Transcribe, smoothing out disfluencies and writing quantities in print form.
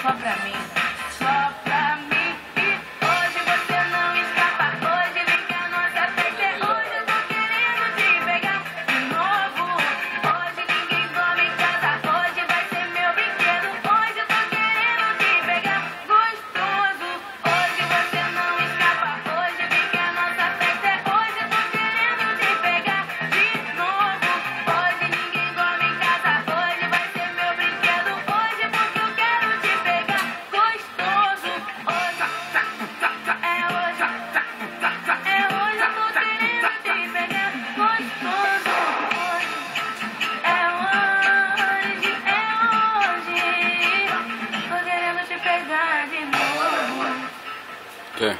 só pra mim, só pra mim. E hoje você não escapa, hoje vem que a nossa festa é hoje. Eu tô querendo te pegar de novo. Hoje ninguém dorme em casa, hoje vai ser meu brinquedo. Hoje eu tô querendo te pegar gostoso. Hoje você não escapa, hoje vem que a nossa festa é hoje. Eu tô querendo te pegar de novo. Hoje ninguém dorme em casa, hoje vai ser meu brinquedo. Hoje porque eu quero te pegar gostoso. Hoje é hoje, é hoje eu tô querendo te pegar gostoso. Hoje é hoje, tô querendo te pegar de novo. Okay.